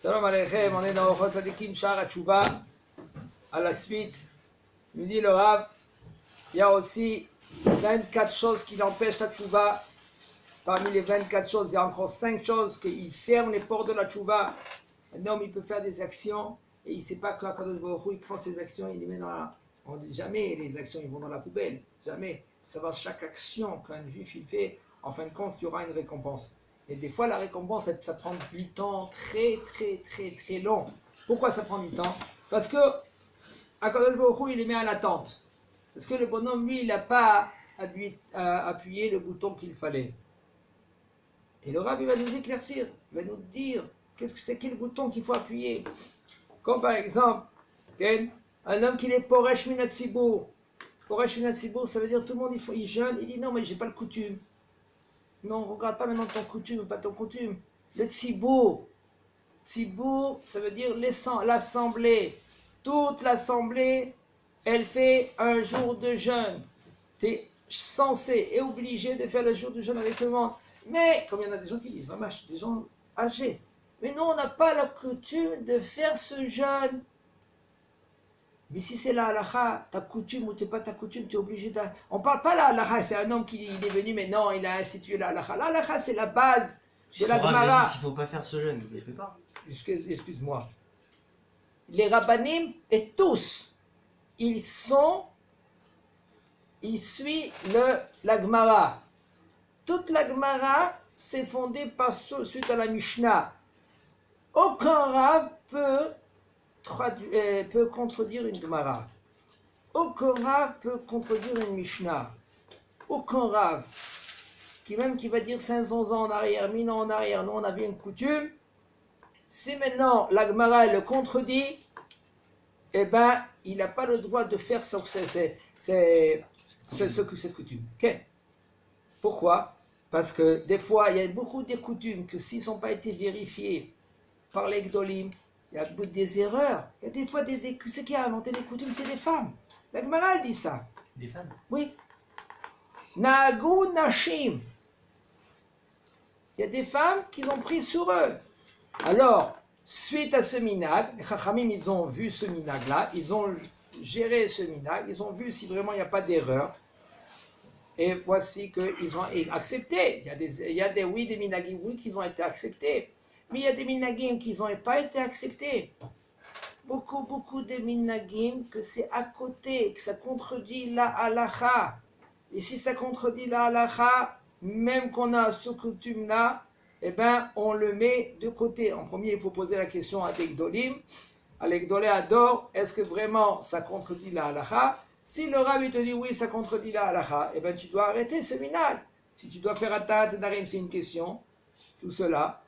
Shalom Aleichem, on est dans Ochot Tzadikim Shar HaTshuva. À la suite, il me dit le Rav, il y a aussi 24 choses qui empêchent la Tshuva. Parmi les 24 choses, il y a encore 5 choses qui ferment les portes de la Tshuva. Un homme, il peut faire des actions et il ne sait pas que Kadosh Baruch Hu, il prend ses actions et il les met dans la... On dit jamais les actions ils vont dans la poubelle, jamais. Il faut savoir chaque action qu'un juif il fait, en fin de compte, il y aura une récompense. Et des fois, la récompense, ça prend du temps très long. Pourquoi ça prend du temps? Parce que Akadosh Baruch Hu, il les met en attente. Parce que le bonhomme, lui, il n'a pas appuyé le bouton qu'il fallait. Et le Rav, il va nous éclaircir, il va nous dire qu'est-ce que c'est, quel bouton qu'il faut appuyer. Comme par exemple, un homme qui est Poresh Minat Sibour. Poresh Minat Sibour, ça veut dire tout le monde, il jeûne, il dit non, mais j'ai pas le coutume. Non, on ne regarde pas maintenant ton coutume ou pas ton coutume. Le Tzibour. Tzibour, ça veut dire l'assemblée. Toute l'assemblée, elle fait un jour de jeûne. Tu es censé et obligé de faire le jour de jeûne avec tout le monde. Mais, comme il y en a des gens qui disent, vraiment, des gens âgés. Mais nous, on n'a pas la coutume de faire ce jeûne. Mais si c'est la halakha, ta coutume ou t'es pas ta coutume, tu es obligé de... On ne parle pas la halakha, c'est un homme qui est venu, mais non, il a institué la halakha. La halakha, c'est la base de la Gemara. Il ne faut pas faire ce jeûne, il ne le fait pas. Excuse-moi. Les rabbanim, et tous, ils suivent la Gemara. Toute la Gemara, c'est fondé suite à la Mishnah. Aucun rav peut contredire une Gemara. Aucun Rav peut contredire une Mishnah. Aucun Rav. Qui va dire 500 ans en arrière, 1000 ans en arrière, nous on avait une coutume. Si maintenant la Gemara le contredit, eh ben, il n'a pas le droit de faire cette coutume. Okay. Pourquoi? Parce que des fois, il y a beaucoup de coutumes que s'ils n'ont pas été vérifiés par les Gdolim, il y a des erreurs. Il y a des fois, ce qui a inventé les coutumes, c'est des femmes. La Gemara dit ça. Des femmes? Oui. Nagu Nashim. Il y a des femmes qui ont pris sur eux. Alors, suite à ce minag, les Chachamim, ils ont vu ce minag-là, ils ont géré ce minag, ils ont vu si vraiment il n'y a pas d'erreur. Et voici qu'ils ont accepté. Il y a des minagim, oui, qui ont été acceptés. Mais il y a des minagim qui n'ont pas été acceptés. Beaucoup de minagim que c'est à côté, que ça contredit la halakha. Et si ça contredit la halakha, même qu'on a ce coutume-là, eh ben, on le met de côté. En premier, il faut poser la question à des Gdolim. À les Gdolé adore, est-ce que vraiment ça contredit la halakha? Si le Rav te dit oui, ça contredit la halakha, eh ben, tu dois arrêter ce minag. Si tu dois faire Atat et Darim, c'est une question. Tout cela.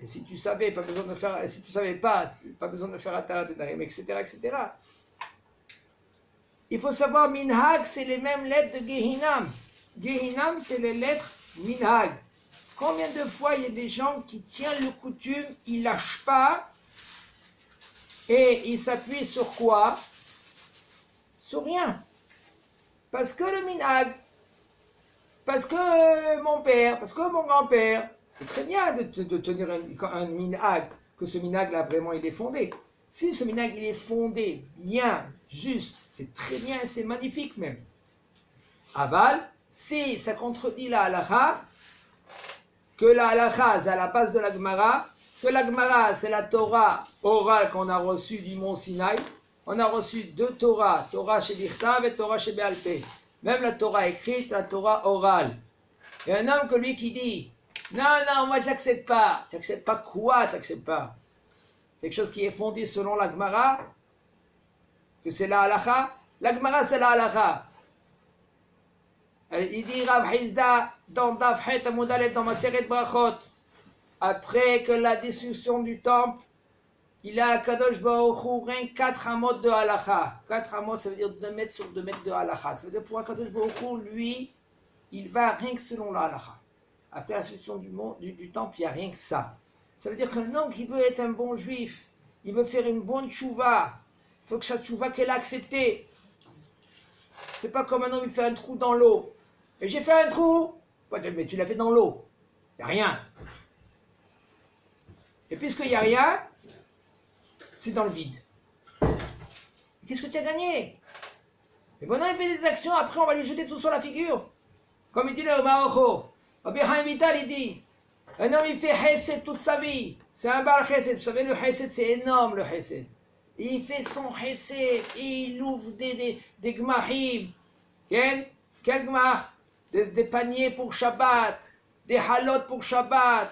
Et si tu savais, pas besoin de faire, si tu savais pas besoin de faire Atat et Darim, etc. Il faut savoir, Minhag, c'est les mêmes lettres de Gehinam. Gehinam, c'est les lettres Minhag. Combien de fois il y a des gens qui tiennent le coutume, ils lâchent pas, et ils s'appuient sur quoi? Sur rien. Parce que le Minhag, parce que mon père, parce que mon grand-père, c'est très bien de tenir un minhag, que ce minhag-là, vraiment, il est fondé. Si ce minhag, il est fondé, bien, juste, c'est très bien, c'est magnifique même. Aval, si ça contredit la halakha, que la halakha, c'est à la base de la Gemara, que la Gemara, c'est la Torah orale qu'on a reçue du mont Sinaï. On a reçu 2 Torah, Torah chez Bichtav et Torah chez Be'alpé. Même la Torah écrite, la Torah orale. Il y a un homme que lui qui dit, non, moi j'accepte pas. Tu n'acceptes pas quoi? Tu n'acceptes pas quelque chose qui est fondé selon la Gemara, que c'est la halakha. La Gemara, c'est la halakha. Il dit Rav Hizda dans Daf Het Amud Aleph dans Maseret Brachot, après que la destruction du temple, il a à Kadosh Baruch Hu rien 4 amot de halakha. 4 amot, ça veut dire 2 mètres sur 2 mètres de halakha. Ça veut dire pour Kadosh Baruch Hu, lui, il va rien que selon la halakha. Après la destruction du temple, il n'y a rien que ça. Ça veut dire qu'un homme qui veut être un bon juif, il veut faire une bonne tchouva, il faut que sa tchouva qu'elle a acceptée. C'est pas comme un homme, il fait un trou dans l'eau. Et j'ai fait un trou. Mais tu l'as fait dans l'eau. Il n'y a rien. Et puisqu'il n'y a rien, c'est dans le vide. Qu'est-ce que tu as gagné? Mais bon, il fait des actions, après on va lui jeter tout sur la figure. Comme il dit le Marocho, Rabbi Chaim Vital, il dit, un homme il fait chesed toute sa vie, c'est un bal chesed, vous savez le chesed c'est énorme le chesed. Il fait son chesed, il ouvre des gmahim, quel gmah? Des paniers pour Shabbat, des halot pour Shabbat.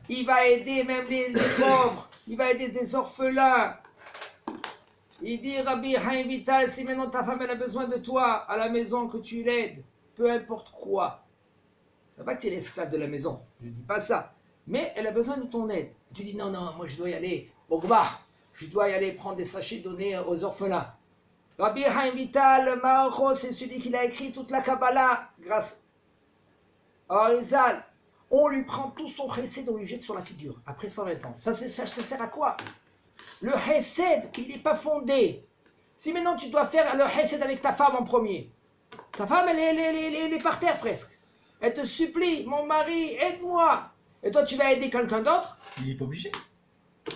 Il va aider même les pauvres, il va aider des orphelins. Il dit, Rabbi Chaim Vital, si maintenant ta femme elle a besoin de toi à la maison, que tu l'aides, peu importe quoi. Ça va pas que tu es l'esclave de la maison, je ne dis pas ça. Mais elle a besoin de ton aide. Tu dis, non, moi je dois y aller au gmar, je dois y aller prendre des sachets donnés aux orphelins. Rabbi Chaim Vital, le Mahacho, c'est celui qui a écrit toute la Kabbalah, grâce à Arizal. On lui prend tout son chesed, on lui jette sur la figure, après 120 ans. Ça sert à quoi? Le chesed, il n'est pas fondé. Si maintenant tu dois faire le chesed avec ta femme en premier, ta femme, elle est par terre presque. Elle te supplie, mon mari, aide-moi. Et toi, tu vas aider quelqu'un d'autre? Il n'est pas obligé.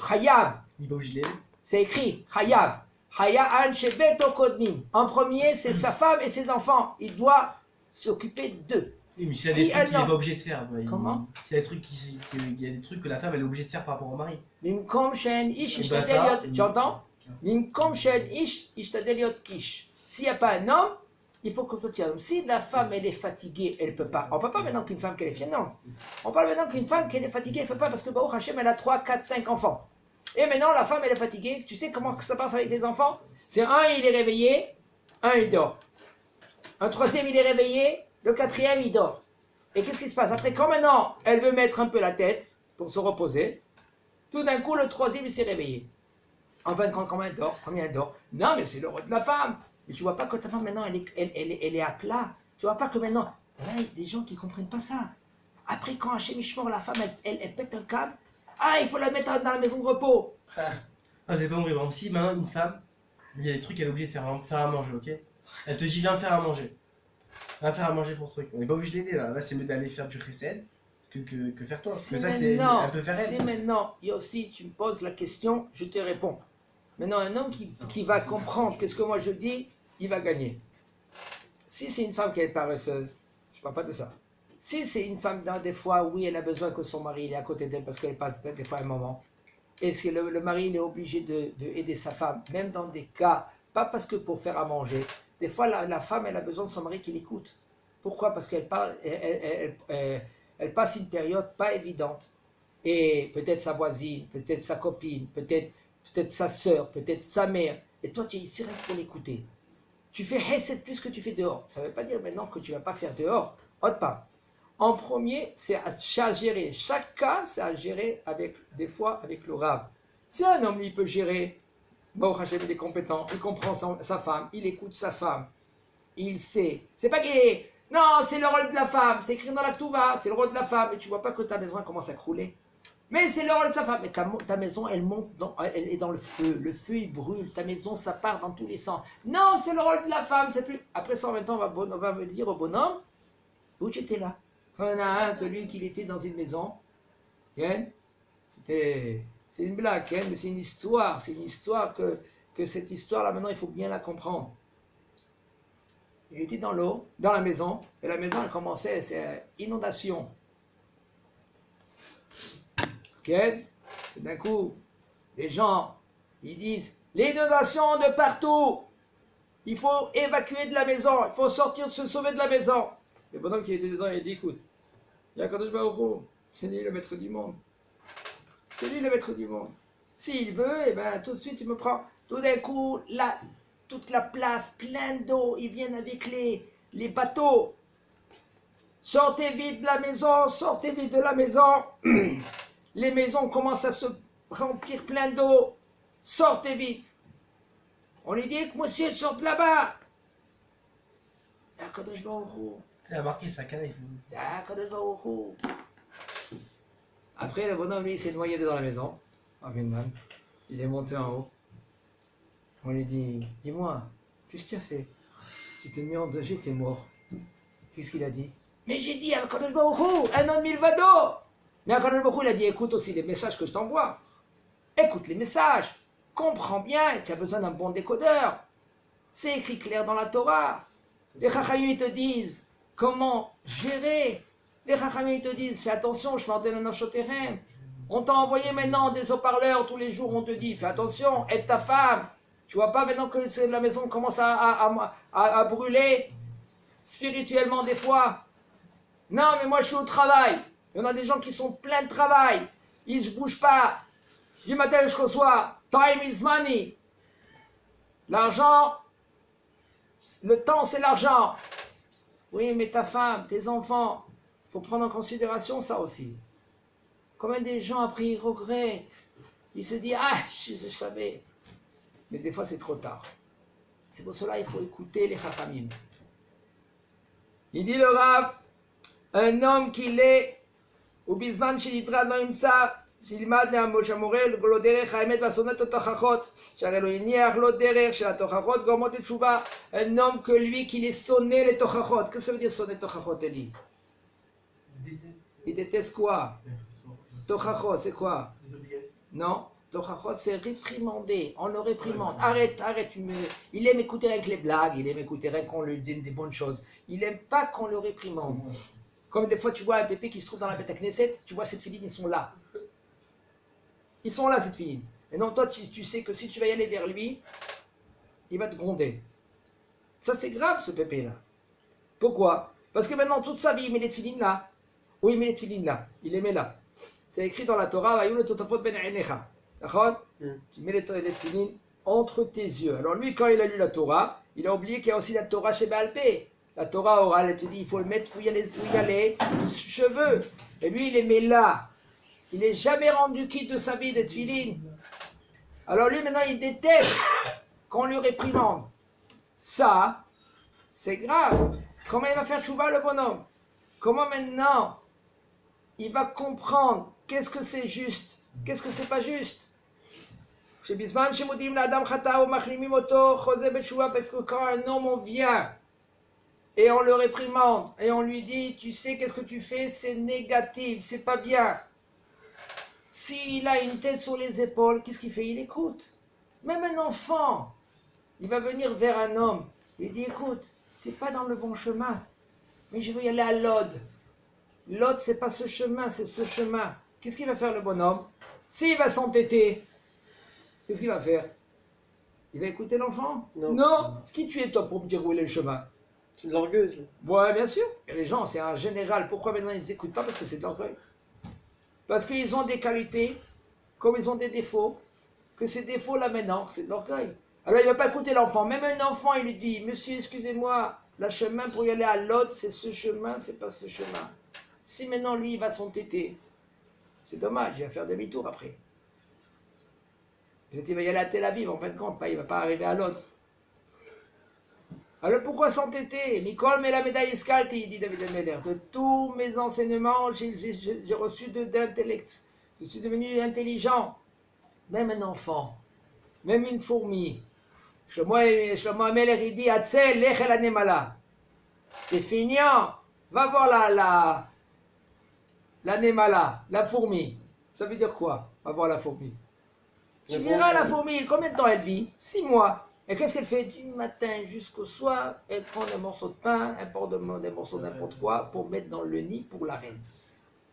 Chayav. Il n'est pas obligé de l'aider. C'est écrit, Chayav. Haya'an shebeto kodmim. En premier, c'est sa femme et ses enfants. Il doit s'occuper d'eux. Oui, mais s'il y a des trucs qu'il n'est pas obligé de faire. Comment? Il y a des trucs que la femme elle est obligée de faire par rapport au mari. Mimkom shen ish Ben ça, ishtadel. Tu entends? Mimkom shen ish ishtadel ish. S'il n'y a pas un homme, il faut que toi tu aies un homme. Si la femme elle est fatiguée, elle ne peut pas. On ne parle pas maintenant qu'une femme qu'elle est fière, non. On parle maintenant qu'une femme qu'elle est fatiguée, elle ne peut pas parce que Baruch Hashem elle a 3, 4, 5 enfants. Et maintenant la femme elle est fatiguée. Tu sais comment ça passe avec les enfants? C'est un il est réveillé, un il dort. Un troisième il est réveillé, le quatrième il dort. Et qu'est-ce qui se passe? Après, quand maintenant elle veut mettre un peu la tête pour se reposer, tout d'un coup le troisième il s'est réveillé. En fin de compte, combien elle dort? Non, mais c'est le rôle de la femme. Mais tu vois pas que ta femme maintenant elle est à plat. Tu vois pas que maintenant, là, il y a des gens qui comprennent pas ça. Après, quand Hachem Ishmor, la femme elle pète un câble, il faut la mettre dans la maison de repos. Ah, vous avez pas compris. Par exemple, si maintenant une femme, il y a des trucs qu'elle est obligée de faire à manger, ok? Elle te dit, viens me faire à manger. Viens faire à manger pour ce truc. On n'est pas obligé d'aider là. Là, c'est mieux d'aller faire du chesed que faire toi. Mais ça, c'est un peu faire elle. C'est maintenant, il y a aussi, tu me poses la question, je te réponds. Maintenant, un homme qui va comprendre qu'est-ce que moi je dis, il va gagner. Si c'est une femme qui est paresseuse, je ne parle pas de ça. Si c'est une femme, des fois, oui, elle a besoin que son mari il est à côté d'elle parce qu'elle passe des fois un moment. Est-ce que le mari il est obligé de aider sa femme, même dans des cas, pas parce que pour faire à manger. Des fois, la femme, elle a besoin de son mari qui l'écoute. Pourquoi? Parce qu'elle parle, elle passe une période pas évidente. Et peut-être sa voisine, peut-être sa copine, peut-être sa sœur, peut-être sa mère. Et toi, tu es ici rien que pour l'écouter. Tu fais chesed plus que tu fais dehors. Ça ne veut pas dire maintenant que tu ne vas pas faire dehors. Autre part. En premier, c'est à gérer. Chaque cas, c'est à gérer des fois avec le rab. Si un homme, il peut gérer, Baruch Hashem, il est compétent, il comprend sa femme, il écoute sa femme, il sait. C'est pas qu'il est... Non, c'est le rôle de la femme, c'est écrit dans la Ketouva, c'est le rôle de la femme. Et tu vois pas que ta maison commence à crouler. Mais c'est le rôle de sa femme. Mais ta maison, elle monte, elle est dans le feu. Le feu, il brûle. Ta maison, ça part dans tous les sens. Non, c'est le rôle de la femme. C'est plus... Après 120 ans, on va me dire au bonhomme, où tu étais là? On a un que lui, qu'il était dans une maison. C'est une blague, mais c'est une histoire. C'est une histoire que cette histoire-là, maintenant, il faut bien la comprendre. Il était dans l'eau, dans la maison, et la maison, elle commençait, c'est inondation. D'un coup, les gens, ils disent, l'inondation de partout, il faut évacuer de la maison, il faut sortir, se sauver de la maison. Le bonhomme qui était dedans, il a dit, écoute, il y a Kadosh Baruch Hu, c'est lui le maître du monde. C'est lui le maître du monde. S'il veut, eh ben, tout de suite, il me prend. Tout d'un coup, toute la place, pleine d'eau, ils viennent avec les bateaux. Sortez vite de la maison, sortez vite de la maison. Les maisons commencent à se remplir plein d'eau. Sortez vite. On lui dit que monsieur sorte là-bas. Il y a Kadosh Baruch Hu. Il a marqué sa canne, il faut... C'est Kadosh Baruch Hu. Après, le bonhomme, lui, s'est noyé dans la maison. Il est monté en haut. On lui dit, dis-moi, qu'est-ce que tu as fait? Tu t'es mis en danger, t'es mort. Qu'est-ce qu'il a dit? Mais j'ai dit à Kadosh Baruch Hu, un an de mille vado. Mais Kadosh Baruch Hu, il a dit, écoute aussi les messages que je t'envoie. écoute les messages, comprends bien, tu as besoin d'un bon décodeur. C'est écrit clair dans la Torah. Les Chachamim te disent comment gérer. Les Chachamim te disent fais attention, je m'en donne un. On t'a envoyé maintenant des haut-parleurs tous les jours, on te dit fais attention, aide ta femme. Tu vois pas maintenant que la maison commence à brûler spirituellement des fois. Non, mais moi je suis au travail. Il y en a des gens qui sont pleins de travail. Ils ne se bougent pas. Du matin jusqu'au soir. Time is money. L'argent, le temps c'est l'argent. Oui, mais ta femme, tes enfants, il faut prendre en considération ça aussi. Combien des gens après ils regrettent. Ils se disent, ah, je savais. Mais des fois c'est trop tard. C'est pour cela qu'il faut écouter les Chachamim. Il dit le Rav, un homme qui l'est, ou bisman shilitra no imsa, shilmad מהמורה לו דרך האמת והשונאת התוכחות, שהרי לא הניח לו דרך של התוכחות גורמות לתשובה. Un homme que lui qui les sonné les tochachot. Qu'est-ce que ça veut dire sonner tochachot, Eli? Il déteste quoi? Tochachot, c'est quoi? Non, tochachot c'est réprimander, on le réprimande. Arrête, il aime écouter avec les blagues, il aime écouter avec qu'on lui donne des bonnes choses. Il aime pas qu'on le réprimande. Comme des fois tu vois un pépé qui se trouve dans la Beth Knesset, tu vois cette filine, ils sont là. Ils sont là, cette filine. Maintenant, toi, tu sais que si tu vas y aller vers lui, il va te gronder. Ça, c'est grave, ce pépé-là. Pourquoi? Parce que maintenant, toute sa vie, il met les filines là. Ou il met les filines là. Il les met là. C'est écrit dans la Torah, d'accord? Tu mets les filines entre tes yeux. Alors lui, quand il a lu la Torah, il a oublié qu'il y a aussi la Torah chez Baal Pé. La Torah orale, elle te dit, il faut le mettre où il y a les cheveux. Et lui, il les met là. Il n'est jamais rendu quitte de sa vie de tefilin. Alors lui, maintenant, il déteste qu'on lui réprimande. Ça, c'est grave. Comment il va faire tchouva, le bonhomme? Comment maintenant, il va comprendre qu'est-ce que c'est juste, qu'est-ce que c'est pas juste? Chez Bisman, chez Moudim, l'Adam Chata, ou Machlimim Oto, Chosé Betchouva, parce que quand un homme, on vient et on le réprimande, et on lui dit, tu sais, qu'est-ce que tu fais, c'est négatif, c'est pas bien. S'il a une tête sur les épaules, qu'est-ce qu'il fait? Il écoute. Même un enfant, il va venir vers un homme, il dit, écoute, tu n'es pas dans le bon chemin, mais je veux y aller à Lod. Lod, c'est pas ce chemin, c'est ce chemin. Qu'est-ce qu'il va faire le bonhomme? S'il va s'entêter, qu'est-ce qu'il va faire? Il va écouter l'enfant? Non. Qui tu es toi pour me dire où est le chemin? C'est de l'orgueil. Ouais, bien sûr. Et les gens, c'est un général. Pourquoi maintenant ils n'écoutent pas? Parce que c'est de l'orgueil. Parce qu'ils ont des qualités, comme ils ont des défauts, que ces défauts-là maintenant, c'est de l'orgueil. Alors il ne va pas écouter l'enfant. Même un enfant, il lui dit, monsieur, excusez-moi, le chemin pour y aller à l'autre, c'est ce chemin, c'est pas ce chemin. Si maintenant lui, il va s'entêter, c'est dommage, il va faire demi-tour après. Peut-être qu'il va y aller à Tel Aviv, en fin de compte, il ne va pas arriver à l'autre. Alors pourquoi s'entêter? Nicole met la médaille escaltée, dit David Ameller. De tous mes enseignements, j'ai reçu d'intellect. Je suis devenu intelligent. Même un enfant, même une fourmi. Shlomo Ameller, il dit, Atzel, lech el anemala. T'es feignant, va voir la nemala, la fourmi. Ça veut dire quoi? Va voir la fourmi. Tu verras la fourmi, combien de temps elle vit? 6 mois. Et qu'est-ce qu'elle fait? Du matin jusqu'au soir, elle prend des morceaux de pain, elle prend des morceaux de n'importe quoi pour mettre dans le nid pour la reine.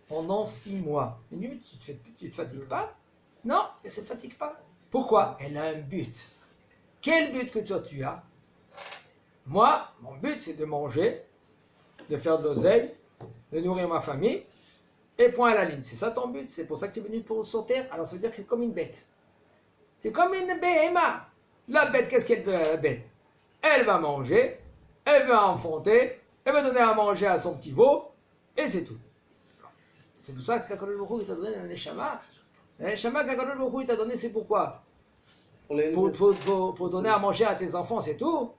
Pendant 6 mois. Mais tu te fatigues pas? Non, elle ne se fatigue pas. Pourquoi? Elle a un but. Quel but que toi tu as? Moi, mon but c'est de manger, de faire de l'oseille, de nourrir ma famille, et point à la ligne. C'est ça ton but? C'est pour ça que tu es venu sur terre? Alors ça veut dire que c'est comme une bête. C'est comme une béhéma. La bête, qu'est-ce qu'elle veut, la bête? Elle va manger, elle va enfanter, elle va donner à manger à son petit veau, et c'est tout. C'est pour ça qu'Akadosh Baruch Hu t'a donné un neshama. Un neshama qu'Akadosh Baruch Hu t'a donné, c'est pourquoi? Pour donner à manger à tes enfants, c'est tout.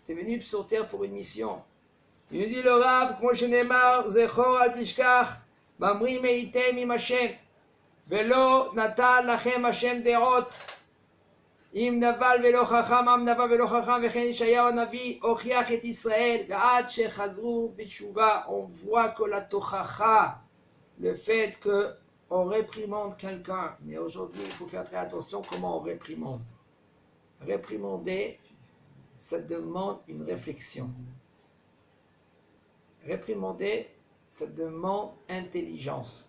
Tu es venu sur terre pour une mission. Il dit le Rav, כמו שנאמר, זכור אל תשכח, ממרים הייתם עם השם, ולא נתן לכם השם דעות. אם נבל ולא חכם, עם נבל ולא חכם, וכן ישעיהו הנביא הוכיח את ישראל, ועד שחזרו בתשובה, on voit que la tochacha, le fait que on réprimande quelqu'un, mais aujourd'hui, il faut faire très attention comment on réprimande. Réprimander, ça demande une réflexion. Réprimander, ça demande intelligence.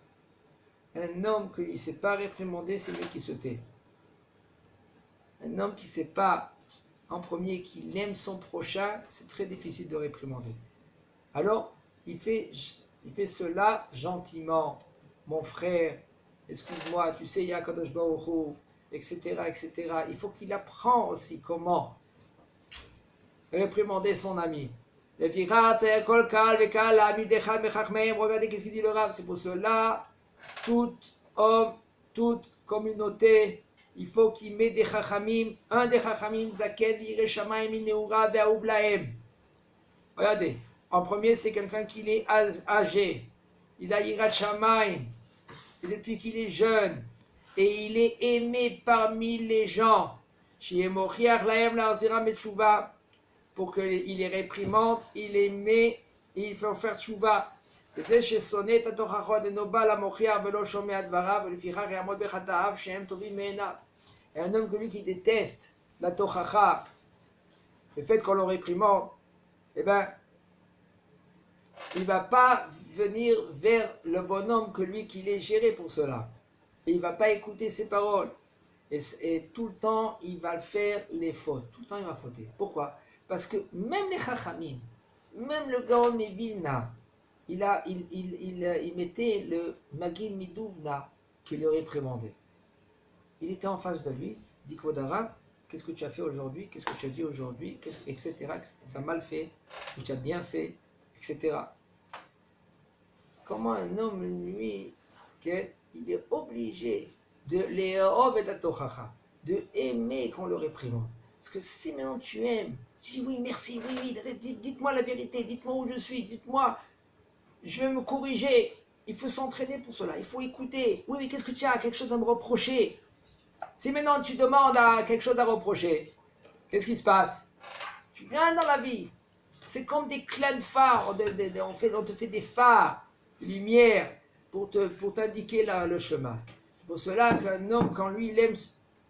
Un homme qui ne sait pas réprimander, c'est lui qui se tait. Un homme qui ne sait pas, en premier, qu'il aime son prochain, c'est très difficile de réprimander. Alors, il fait cela gentiment. Mon frère, excuse-moi, tu sais, Yakadosh Baruch Hu, etc., etc. Il faut qu'il apprenne aussi comment réprimander son ami. Regardez qu'est-ce qu'il dit le Rav. C'est pour cela, tout homme, toute communauté, il faut qu'il mette des chachamim, un des chachamim, zaken, yireh shamayim, ineura, ve'ahuv lahem. Regardez, en premier, c'est quelqu'un qui est âgé, il a yirat shamayim, et depuis qu'il est jeune, et il est aimé parmi les gens, chez mochiach lahem l'arzira metshuva, pour qu'il les réprimande, il les met, et il faut faire tchouva. וזה ששונא את התוכחות אינו בא למוכיח ולא שומע דבריו ולפיכך יעמוד בחטאיו שהם טובים מעיניו. Et un homme comme lui qui déteste la tochacha, le fait qu'on le réprimande, eh ben, il ne va pas venir vers le bonhomme que lui qui l'est géré pour cela. Et il ne va pas écouter ses paroles. Et tout le temps, il va faire les fautes. Tout le temps, il va fauter. Pourquoi? Parce que même les chachamim, même le Gaon Vilna, il mettait le Magid Midouvna qui le réprimandait. Il était en face de lui, dit Kvodara, qu'est-ce que tu as fait aujourd'hui, qu'est-ce que tu as dit aujourd'hui, etc. Tu as mal fait, ou tu as bien fait, etc. Comment un homme, lui, il est obligé de aimer qu'on le réprimande. Parce que si maintenant tu aimes, tu dis oui, merci, oui, dites-moi la vérité, dites-moi où je suis, dites-moi, je vais me corriger. Il faut s'entraîner pour cela, il faut écouter. Oui, mais qu'est-ce que tu as, quelque chose à me reprocher? Si maintenant tu demandes à quelque chose à reprocher, qu'est-ce qui se passe? Tu gagnes dans la vie. C'est comme des clans de phares, on te fait des phares, des lumières, pour t'indiquer le chemin. C'est pour cela qu'un homme, quand lui, il aime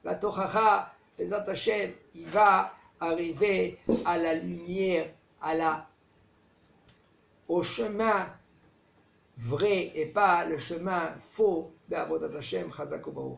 la Tochacha, les Hashem, il va arriver à la lumière, au chemin vrai et pas le chemin faux d'Avodat Hashem, Chazak Baruch.